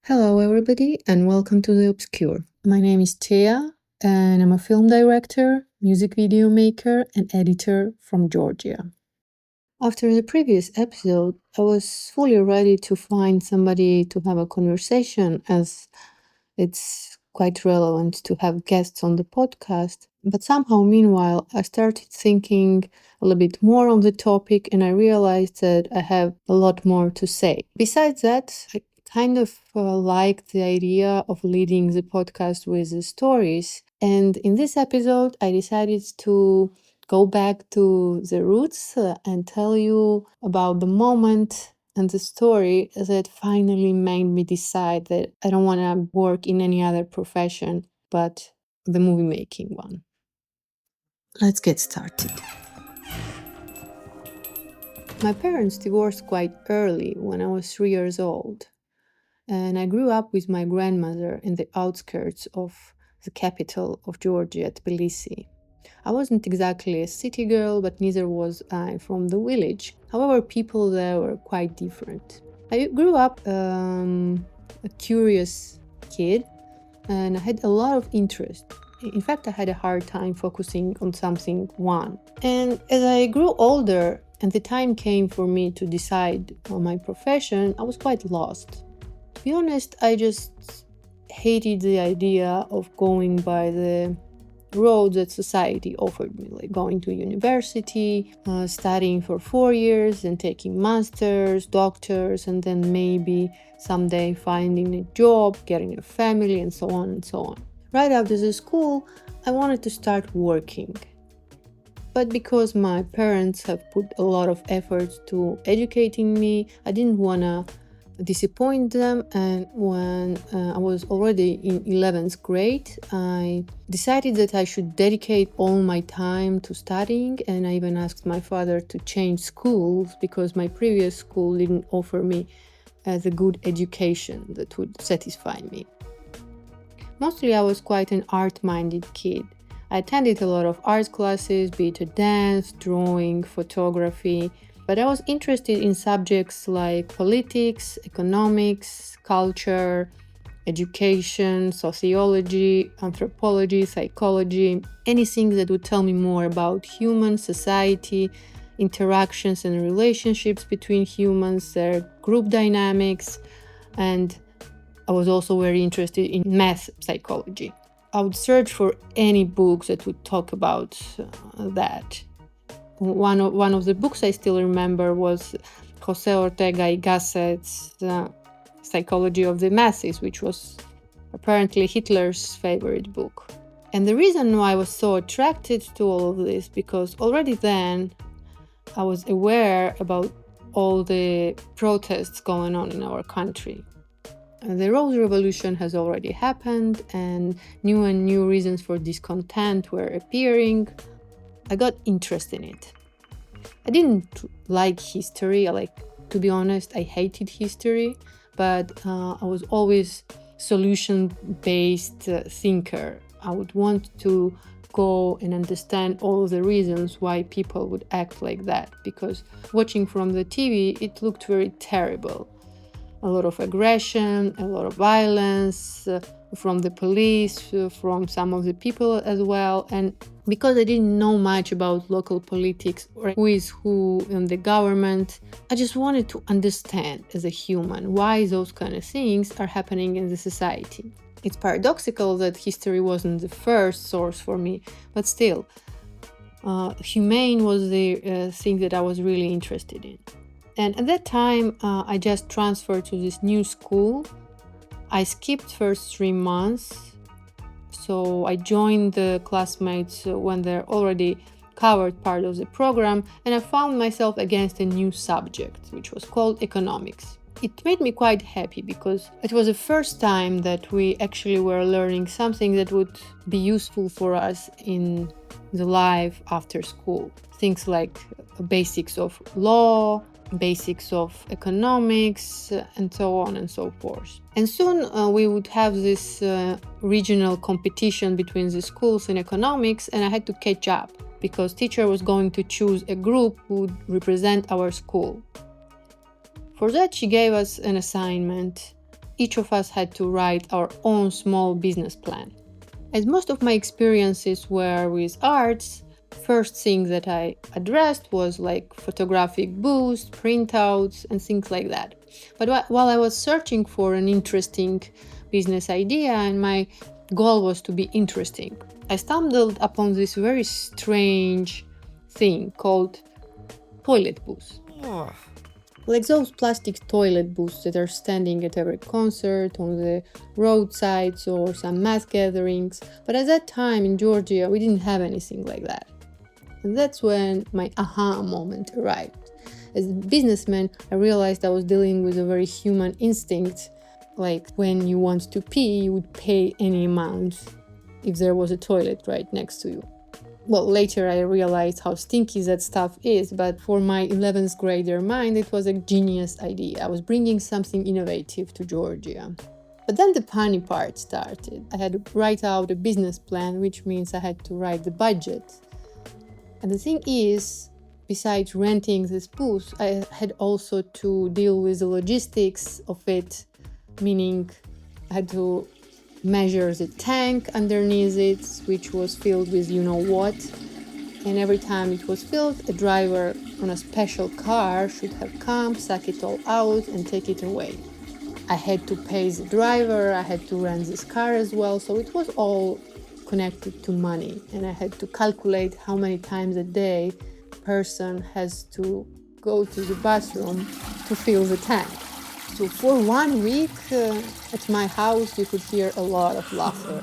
Hello, everybody, and welcome to The Obscure. My name is Tia, and I'm a film director, music video maker, and editor from Georgia. After the previous episode, I was fully ready to find somebody to have a conversation, as it's quite relevant to have guests on the podcast. But somehow, meanwhile, I started thinking a little bit more on the topic and I realized that I have a lot more to say. Besides that, I kind of like the idea of leading the podcast with the stories. And in this episode, I decided to go back to the roots and tell you about the moment and the story that finally made me decide that I don't want to work in any other profession but the movie making one. Let's get started. My parents divorced quite early when I was 3 years old, and I grew up with my grandmother in the outskirts of the capital of Georgia, Tbilisi. I wasn't exactly a city girl, but neither was I from the village. However, people there were quite different. I grew up a curious kid, and I had a lot of interest. In fact, I had a hard time focusing on something one. And as I grew older and the time came for me to decide on my profession, I was quite lost. To be honest, I just hated the idea of going by the road that society offered me, like going to university, studying for 4 years and taking masters, doctors, and then maybe someday finding a job, getting a family, and so on and so on. Right after the school, I wanted to start working. But because my parents have put a lot of effort to educating me, I didn't want to disappoint them, and when I was already in 11th grade, I decided that I should dedicate all my time to studying, and I even asked my father to change schools because my previous school didn't offer me the good education that would satisfy me. Mostly I was quite an art-minded kid. I attended a lot of art classes, be it dance, drawing, photography, but I was interested in subjects like politics, economics, culture, education, sociology, anthropology, psychology, anything that would tell me more about human society, interactions and relationships between humans, their group dynamics, and I was also very interested in math psychology. I would search for any books that would talk about that. One of the books I still remember was Jose Ortega y Gasset's Psychology of the Masses, which was apparently Hitler's favorite book. And the reason why I was so attracted to all of this, because already then I was aware about all the protests going on in our country. The Rose Revolution has already happened, and new reasons for discontent were appearing. I got interested in it. I didn't like history. To be honest, I hated history, but I was always solution-based thinker. I would want to go and understand all the reasons why people would act like that, because watching from the TV, it looked very terrible. A lot of aggression, a lot of violence from the police, from some of the people as well. And because I didn't know much about local politics or who is who in the government, I just wanted to understand as a human why those kind of things are happening in the society. It's paradoxical that history wasn't the first source for me, but still, humane was the thing that I was really interested in. And at that time, I just transferred to this new school. I skipped first 3 months. So I joined the classmates when they're already covered part of the program, and I found myself against a new subject, which was called economics. It made me quite happy because it was the first time that we actually were learning something that would be useful for us in the life after school. Things like basics of law, basics of economics, and so on and so forth. And soon we would have this regional competition between the schools in economics, and I had to catch up because teacher was going to choose a group who would represent our school. For that, she gave us an assignment each of us had to write our own small business plan. As most of my experiences were with arts, first thing that I addressed was like photographic booths, printouts, and things like that. But while I was searching for an interesting business idea and my goal was to be interesting, I stumbled upon this very strange thing called toilet booths. Like those plastic toilet booths that are standing at every concert, on the roadsides, or some mass gatherings. But at that time in Georgia, we didn't have anything like that. And that's when my aha moment arrived. As a businessman, I realized I was dealing with a very human instinct. Like when you want to pee, you would pay any amount if there was a toilet right next to you. Well, later I realized how stinky that stuff is, but for my 11th grader mind, it was a genius idea. I was bringing something innovative to Georgia. But then the funny part started. I had to write out a business plan, which means I had to write the budget. And the thing is, besides renting this booth, I had also to deal with the logistics of it, meaning I had to measure the tank underneath it, which was filled with you know what. And every time it was filled, a driver on a special car should have come, suck it all out, and take it away. I had to pay the driver, I had to rent this car as well, so it was all connected to money. And I had to calculate how many times a day a person has to go to the bathroom to fill the tank. So for 1 week at my house, you could hear a lot of laughter.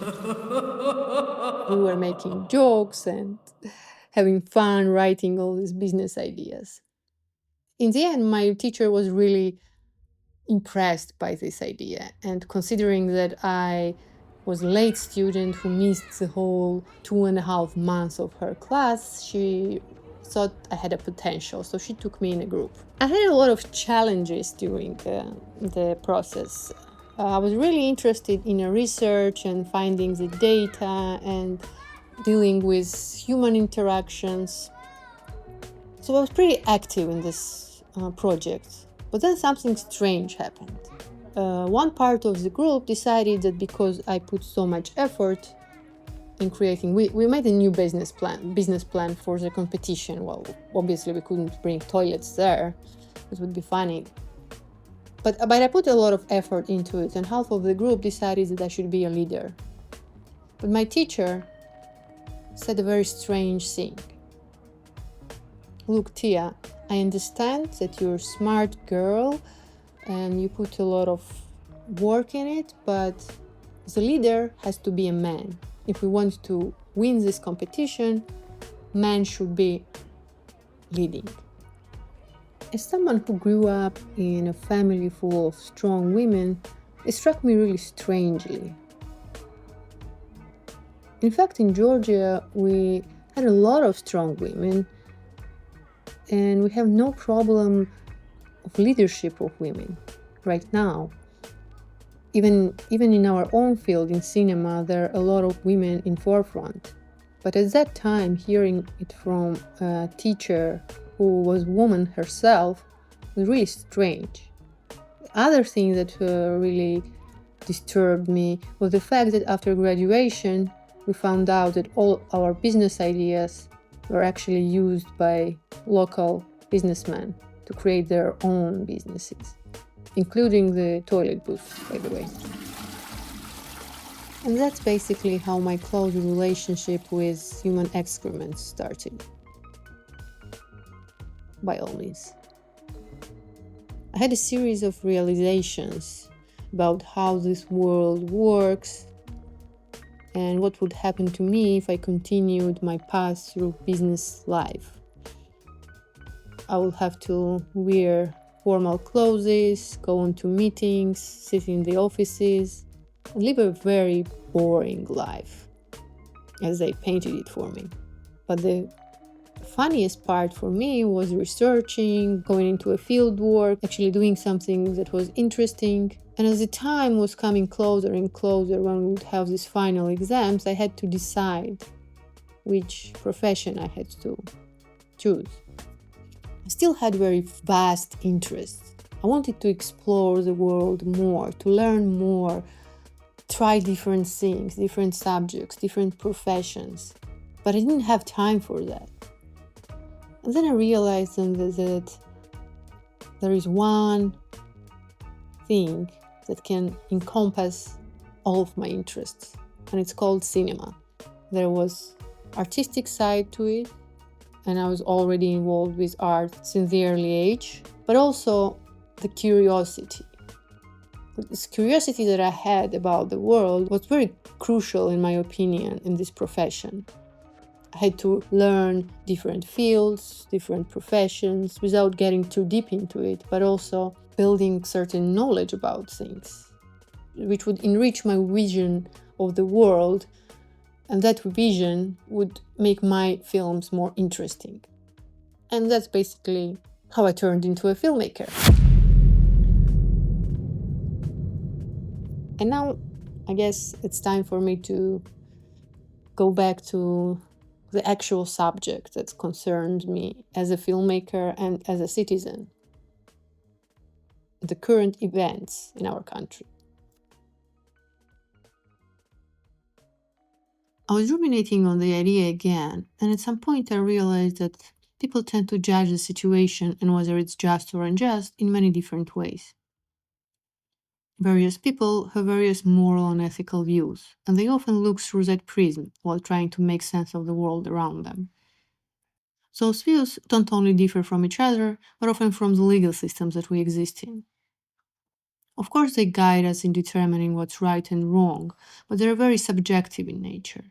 We were making jokes and having fun writing all these business ideas. In the end, my teacher was really impressed by this idea. And considering that I was a late student who missed the whole 2.5 months of her class, she thought I had a potential, so she took me in a group. I had a lot of challenges during the process. I was really interested in research and finding the data and dealing with human interactions. So I was pretty active in this project. But then something strange happened. One part of the group decided that because I put so much effort in creating, we made a new business plan for the competition. Well, obviously we couldn't bring toilets there. It would be funny. But I put a lot of effort into it, and half of the group decided that I should be a leader. But my teacher said a very strange thing. Look, Tia, I understand that you're a smart girl and you put a lot of work in it, but the leader has to be a man. If we want to win this competition, men should be leading. As someone who grew up in a family full of strong women, it struck me really strangely. In fact, in Georgia, we had a lot of strong women, and we have no problem of leadership of women right now. Even in our own field, in cinema, there are a lot of women in forefront. But at that time, hearing it from a teacher who was a woman herself was really strange. The other thing that really disturbed me was the fact that after graduation, we found out that all our business ideas were actually used by local businessmen to create their own businesses, including the toilet booths, by the way. And that's basically how my close relationship with human excrement started. By all means. I had a series of realizations about how this world works and what would happen to me if I continued my path through business life. I would have to wear formal clothes, go on to meetings, sit in the offices, and live a very boring life, as they painted it for me. But the funniest part for me was researching, going into a field work, actually doing something that was interesting. And as the time was coming closer and closer when we would have these final exams, I had to decide which profession I had to choose. I still had very vast interest I wanted to explore the world more, to learn more, try different things, different subjects, different professions. But I didn't have time for that. And then I realized that there is one thing that can encompass all of my interests, and it's called cinema. There was artistic side to it, and I was already involved with art since the early age, but also the curiosity. This curiosity that I had about the world was very crucial, in my opinion, in this profession. I had to learn different fields, different professions, without getting too deep into it, but also building certain knowledge about things, which would enrich my vision of the world, and that vision would make my films more interesting. And that's basically how I turned into a filmmaker. And now, I guess it's time for me to go back to the actual subject that concerns me as a filmmaker and as a citizen: the current events in our country. I was ruminating on the idea again, and at some point I realized that people tend to judge the situation and whether it's just or unjust in many different ways. Various people have various moral and ethical views, and they often look through that prism while trying to make sense of the world around them. Those views don't only differ from each other, but often from the legal systems that we exist in. Of course, they guide us in determining what's right and wrong, but they're very subjective in nature.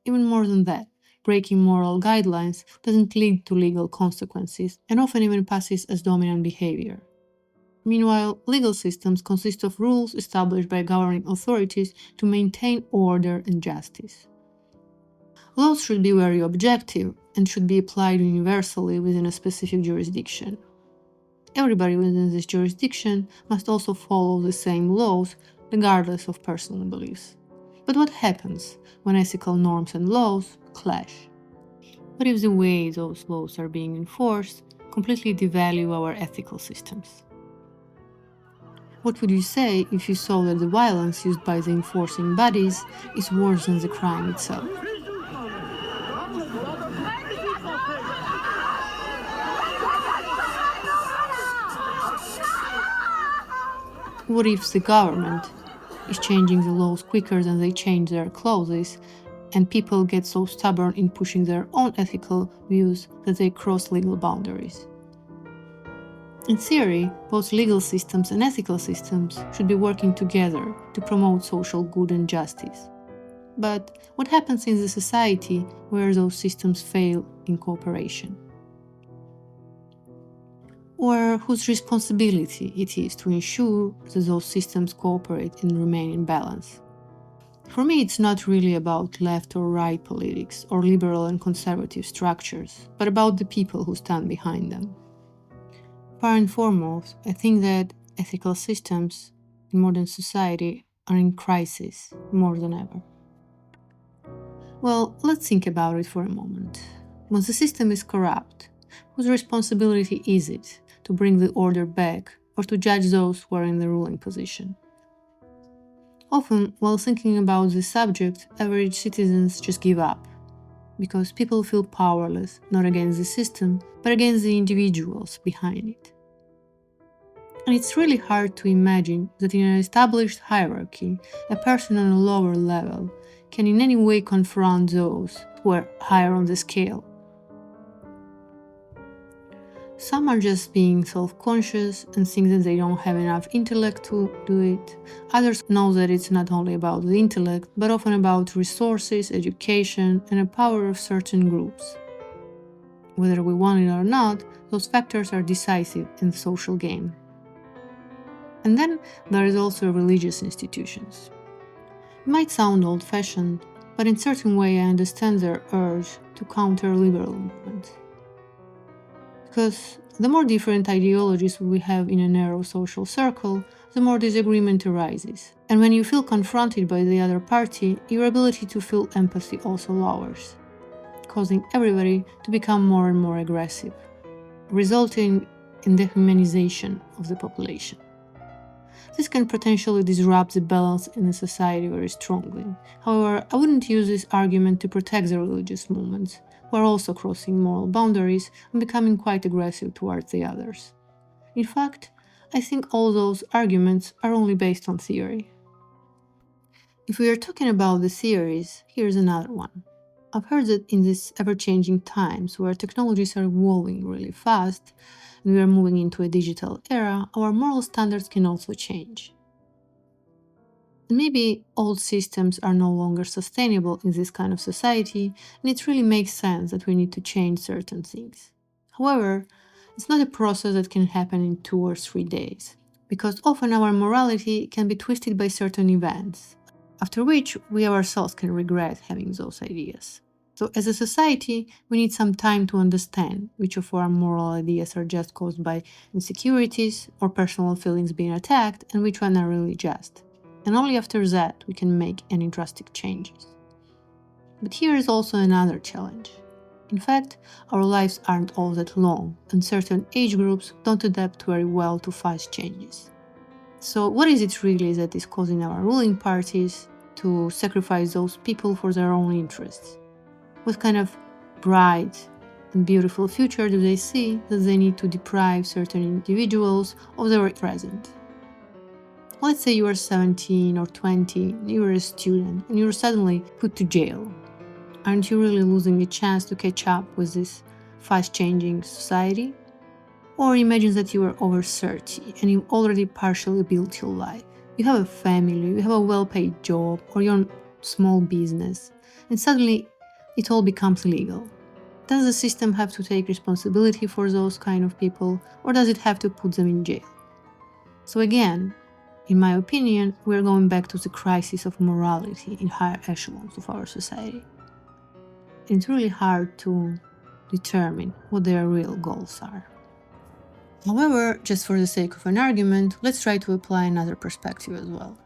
Even more than that, breaking moral guidelines doesn't lead to legal consequences and often even passes as dominant behavior. Meanwhile, legal systems consist of rules established by governing authorities to maintain order and justice. Laws should be very objective and should be applied universally within a specific jurisdiction. Everybody within this jurisdiction must also follow the same laws, regardless of personal beliefs. But what happens when ethical norms and laws clash? What if the way those laws are being enforced completely devalue our ethical systems? What would you say if you saw that the violence used by the enforcing bodies is worse than the crime itself? What if the government is changing the laws quicker than they change their clothes, and people get so stubborn in pushing their own ethical views that they cross legal boundaries? In theory, both legal systems and ethical systems should be working together to promote social good and justice. But what happens in the society where those systems fail in cooperation? Or whose responsibility it is to ensure that those systems cooperate and remain in balance? For me, it's not really about left or right politics or liberal and conservative structures, but about the people who stand behind them. First and foremost, I think that ethical systems in modern society are in crisis more than ever. Well, let's think about it for a moment. When the system is corrupt, whose responsibility is it to bring the order back or to judge those who are in the ruling position? Often, while thinking about this subject, average citizens just give up, because people feel powerless, not against the system, but against the individuals behind it. And it's really hard to imagine that in an established hierarchy, a person on a lower level can in any way confront those who are higher on the scale. Some are just being self-conscious and think that they don't have enough intellect to do it. Others know that it's not only about the intellect, but often about resources, education, and the power of certain groups. Whether we want it or not, those factors are decisive in the social game. And then there is also religious institutions. It might sound old-fashioned, but in a certain way I understand their urge to counter liberal movements. Because the more different ideologies we have in a narrow social circle, the more disagreement arises. And when you feel confronted by the other party, your ability to feel empathy also lowers, causing everybody to become more and more aggressive, resulting and dehumanization of the population. This can potentially disrupt the balance in a society very strongly. However, I wouldn't use this argument to protect the religious movements, who are also crossing moral boundaries and becoming quite aggressive towards the others. In fact, I think all those arguments are only based on theory. If we are talking about the theories, here's another one. I've heard that in these ever-changing times where technologies are evolving really fast and we are moving into a digital era, our moral standards can also change. And maybe old systems are no longer sustainable in this kind of society, and it really makes sense that we need to change certain things. However, it's not a process that can happen in 2 or 3 days, because often our morality can be twisted by certain events, after which we ourselves can regret having those ideas. So as a society, we need some time to understand which of our moral ideas are just caused by insecurities or personal feelings being attacked and which one are really just. And only after that we can make any drastic changes. But here is also another challenge. In fact, our lives aren't all that long, and certain age groups don't adapt very well to fast changes. So what is it really that is causing our ruling parties to sacrifice those people for their own interests? What kind of bright and beautiful future do they see that they need to deprive certain individuals of their present? Let's say you are 17 or 20, you are a student, and you are suddenly put to jail. Aren't you really losing a chance to catch up with this fast-changing society? Or imagine that you are over 30 and you've already partially built your life. You have a family, you have a well-paid job, or your own small business, and suddenly it all becomes legal. Does the system have to take responsibility for those kind of people, or does it have to put them in jail? So again, in my opinion, we are going back to the crisis of morality in higher echelons of our society. It's really hard to determine what their real goals are. However, just for the sake of an argument, let's try to apply another perspective as well.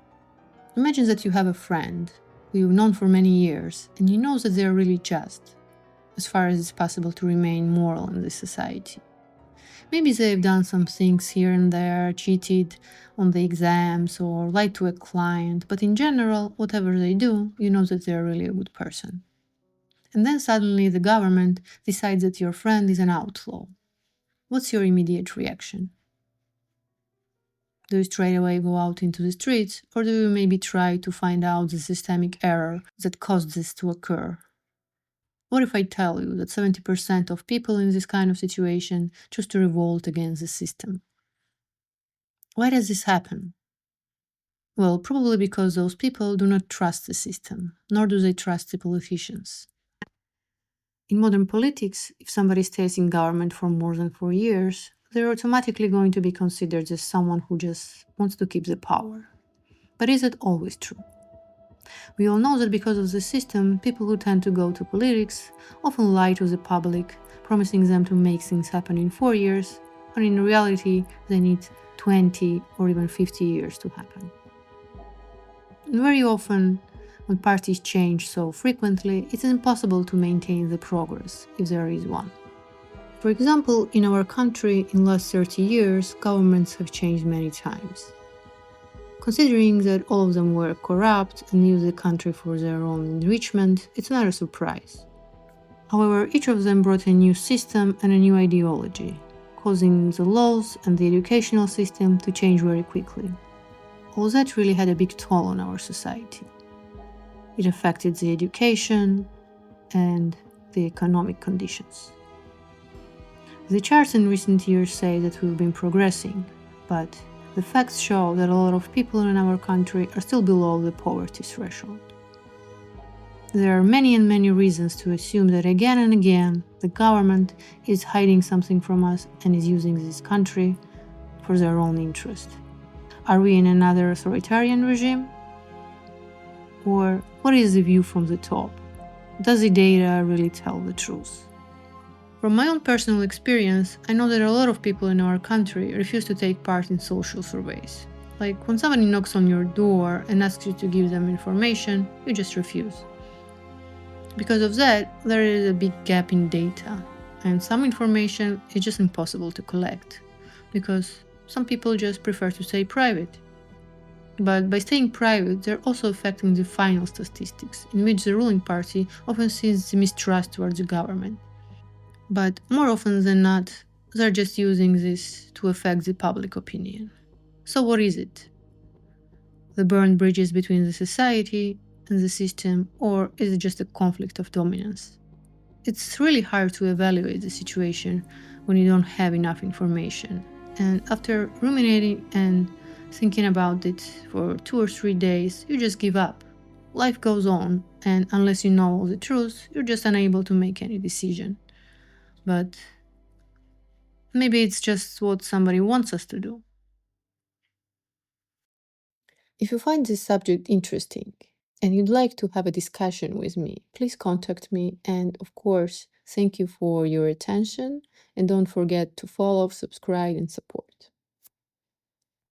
Imagine that you have a friend who you've known for many years, and you know that they are really just, as far as it's possible to remain moral in this society. Maybe they've done some things here and there, cheated on the exams or lied to a client, but in general, whatever they do, you know that they're really a good person. And then suddenly the government decides that your friend is an outlaw. What's your immediate reaction? Do you straight away go out into the streets, or do you maybe try to find out the systemic error that caused this to occur? What if I tell you that 70% of people in this kind of situation choose to revolt against the system? Why does this happen? Well, probably because those people do not trust the system, nor do they trust the politicians. In modern politics, if somebody stays in government for more than 4 years, they're automatically going to be considered as someone who just wants to keep the power. But is it always true? We all know that because of the system, people who tend to go to politics often lie to the public, promising them to make things happen in 4 years, when in reality they need 20 or even 50 years to happen. And very often, when parties change so frequently, it's impossible to maintain the progress, if there is one. For example, in our country, in the last 30 years, governments have changed many times. Considering that all of them were corrupt and used the country for their own enrichment, it's not a surprise. However, each of them brought a new system and a new ideology, causing the laws and the educational system to change very quickly. All that really had a big toll on our society. It affected the education and the economic conditions. The charts in recent years say that we've been progressing, but the facts show that a lot of people in our country are still below the poverty threshold. There are many and many reasons to assume that again and again the government is hiding something from us and is using this country for their own interest. Are we in another authoritarian regime? Or what is the view from the top? Does the data really tell the truth? From my own personal experience, I know that a lot of people in our country refuse to take part in social surveys. Like when somebody knocks on your door and asks you to give them information, you just refuse. Because of that, there is a big gap in data, and some information is just impossible to collect. because some people just prefer to stay private. But by staying private, they're also affecting the final statistics, in which the ruling party often sees the mistrust towards the government. But more often than not, they're just using this to affect the public opinion. So, what is it? The burned bridges between the society and the system, or is it just a conflict of dominance? It's really hard to evaluate the situation when you don't have enough information. And after ruminating and thinking about it for 2 or 3 days, you just give up. Life goes on, and unless you know all the truth, you're just unable to make any decision. But maybe it's just what somebody wants us to do. If you find this subject interesting and you'd like to have a discussion with me, please contact me. And of course, thank you for your attention. And don't forget to follow, subscribe, and support.